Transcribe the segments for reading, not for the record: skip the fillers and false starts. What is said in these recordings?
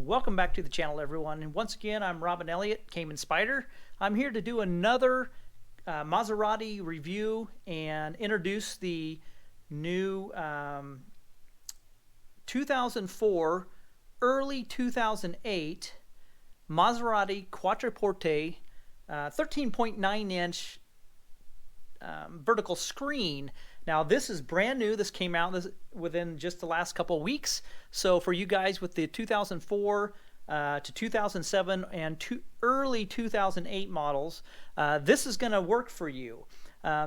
Welcome back to the channel, everyone. And once again, I'm Robin Elliott, Caymanspyder. I'm here to do another Maserati review and introduce the new 2004, early 2008 Maserati Quattroporte 13.9 inch vertical screen. Now this is brand new. This came out within just the last couple weeks. So for you guys with the 2004 to 2007 and early 2008 models, this is going to work for you.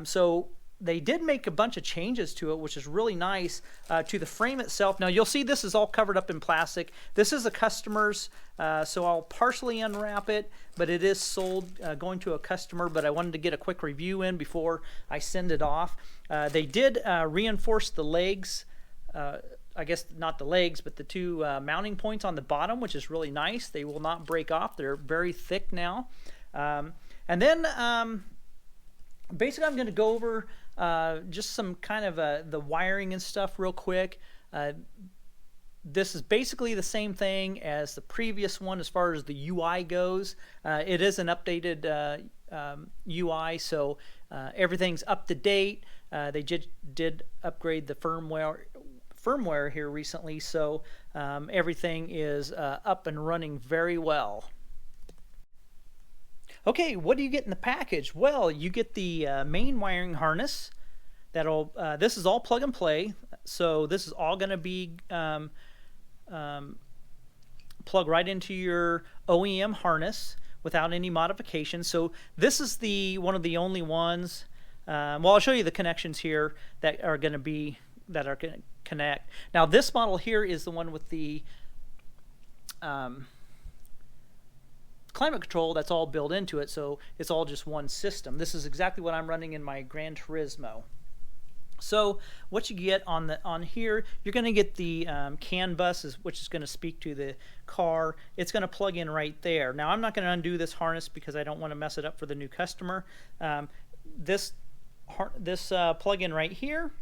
So they did make a bunch of changes to it, which is really nice, to the frame itself. Now you'll see this is all covered up in plastic. This is a customer's, so I'll partially unwrap it, but it is sold going to a customer, but I wanted to get a quick review in before I send it off. They did reinforce the legs, I guess not the legs, but the two mounting points on the bottom, which is really nice. They will not break off. They're very thick now. And then basically I'm going to go over just some kind of the wiring and stuff real quick. This is basically the same thing as the previous one as far as the UI goes. It is an updated UI, so everything's up to date. They did upgrade the firmware here recently, so everything is up and running very well. Okay, what do you get in the package? Well, you get the main wiring harness. This is all plug and play, so this is all going to be plug right into your OEM harness without any modification. So this is one of the only ones. Well, I'll show you the connections here that are going to connect. Now this model here is the one with the climate control that's all built into it, so it's all just one system. This is exactly what I'm running in my Gran Turismo. So what you get on here, you're going to get the CAN bus, which is going to speak to the car. It's going to plug in right there. Now I'm not going to undo this harness because I don't want to mess it up for the new customer. This plug-in right here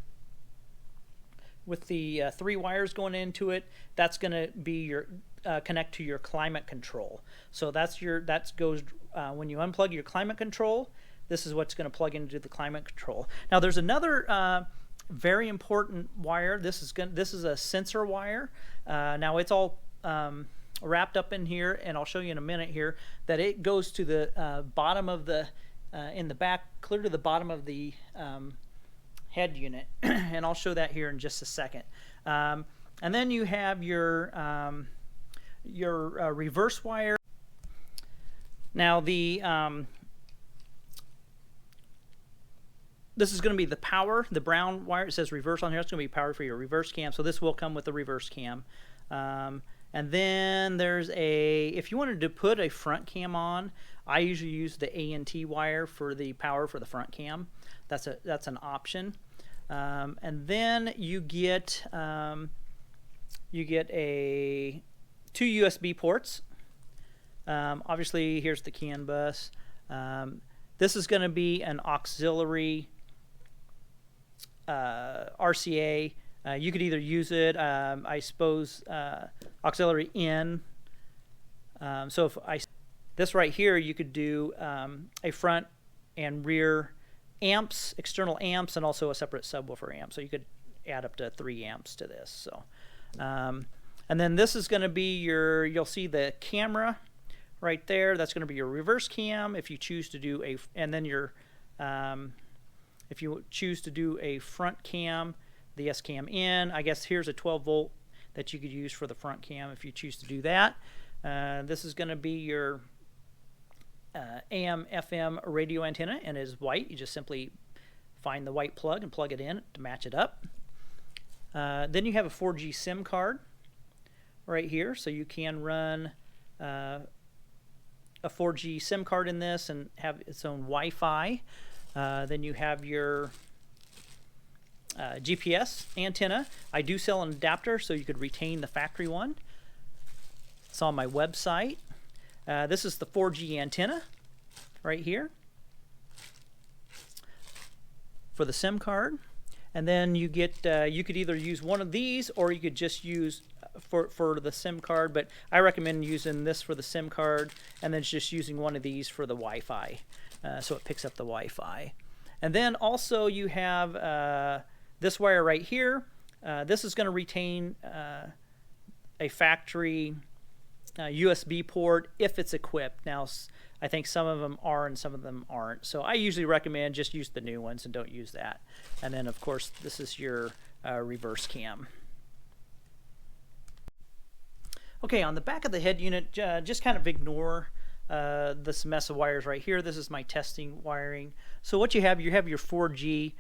with the 3 wires going into it, that's going to be your connect to your climate control. So that goes when you unplug your climate control. This is what's going to plug into the climate control. Now there's another very important wire. This is a sensor wire. Now it's all wrapped up in here, and I'll show you in a minute here that it goes to the bottom of the in the back, clear to the bottom of the head unit, and I'll show that here in just a second. And then you have your reverse wire. Now this is going to be the power, the brown wire. It says reverse on here. It's going to be power for your reverse cam. So this will come with the reverse cam. And then there's if you wanted to put a front cam on, I usually use the ANT wire for the power for the front cam. That's an option. And then you get 2 USB ports. Obviously, here's the CAN bus. This is going to be an auxiliary RCA. You could either use it, I suppose, auxiliary in. So this right here, you could do a front and rear amps, external amps, and also a separate subwoofer amp. So you could add up to 3 amps to this. So, and then this is going to be you'll see the camera right there. That's going to be your reverse cam. If you choose to do and then if you choose to do a front cam, the S cam in. I guess here's a 12 volt that you could use for the front cam if you choose to do that. This is going to be your AM FM radio antenna, and it is white. You just simply find the white plug and plug it in to match it up. Then you have a 4G SIM card right here, so you can run a 4G SIM card in this and have its own Wi-Fi. Then you have your GPS antenna. I do sell an adapter, so you could retain the factory one. It's on my website. This is the 4G antenna right here for the SIM card. And then you get you could either use one of these, or you could just use for the SIM card, but I recommend using this for the SIM card and then just using one of these for the Wi-Fi, so it picks up the Wi-Fi. And then also you have this wire right here. This is going to retain a factory USB port if it's equipped. Now, I think some of them are and some of them aren't. So I usually recommend just use the new ones and don't use that. And then, of course, this is your reverse cam. Okay, on the back of the head unit, just kind of ignore this mess of wires right here. This is my testing wiring. So what you have your 4G.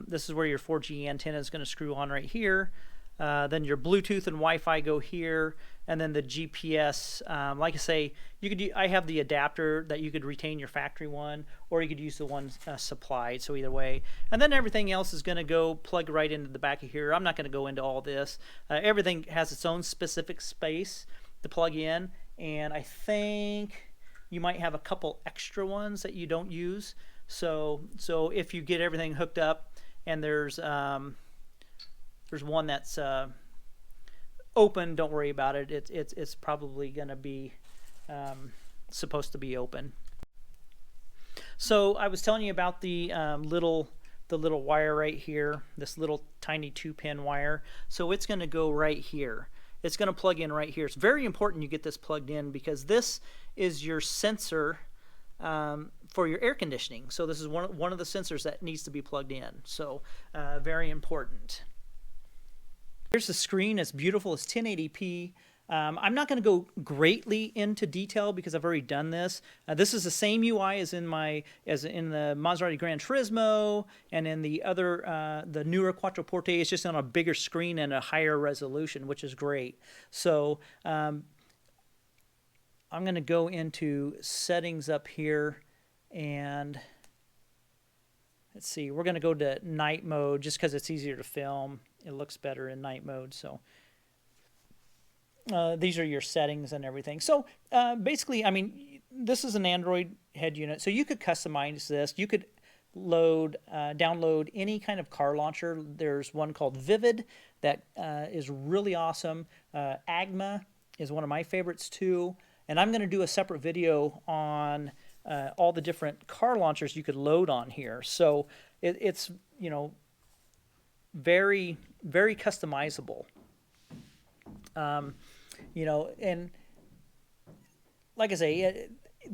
This is where your 4G antenna is going to screw on right here. Then your Bluetooth and Wi-Fi go here, and then the GPS. Like I say, you could. I have the adapter that you could retain your factory one, or you could use the one supplied. So either way, and then everything else is going to go plug right into the back of here. I'm not going to go into all this. Everything has its own specific space to plug in, and I think you might have a couple extra ones that you don't use. So if you get everything hooked up, and there's one that's open, don't worry about it. It's probably going to be supposed to be open. So I was telling you about the little wire right here, this little tiny 2-pin wire. So it's going to go right here. It's going to plug in right here. It's very important you get this plugged in because this is your sensor for your air conditioning. So this is one of the sensors that needs to be plugged in. So very important. Here's the screen. It's beautiful. It's 1080p. I'm not going to go greatly into detail because I've already done this. This is the same UI as in the Maserati Gran Turismo and in the other the newer Quattroporte. It's just on a bigger screen and a higher resolution, which is great. So I'm going to go into settings up here, and let's see. We're going to go to night mode just because it's easier to film. It looks better in night mode. So these are your settings and everything. So basically, I mean, this is an Android head unit, so you could customize this. You could download any kind of car launcher. There's one called Vivid that is really awesome. Agma is one of my favorites too. And I'm going to do a separate video on all the different car launchers you could load on here. So it's, you know, very, very customizable. You know, and like I say,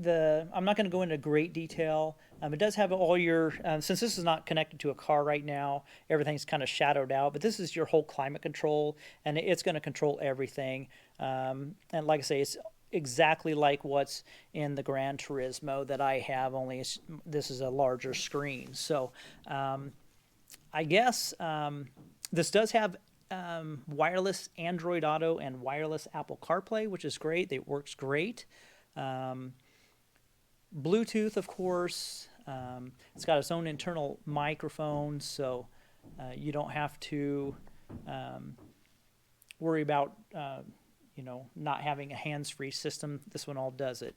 I'm not going to go into great detail. It does have all your, since this is not connected to a car right now, everything's kind of shadowed out, but this is your whole climate control, and it's going to control everything. And like I say, it's exactly like what's in the Gran Turismo that I have, only this is a larger screen. So I guess this does have wireless Android Auto and wireless Apple CarPlay, which is great. It works great. Bluetooth, of course. It's got its own internal microphone, so you don't have to worry about you know, not having a hands-free system. This one all does it.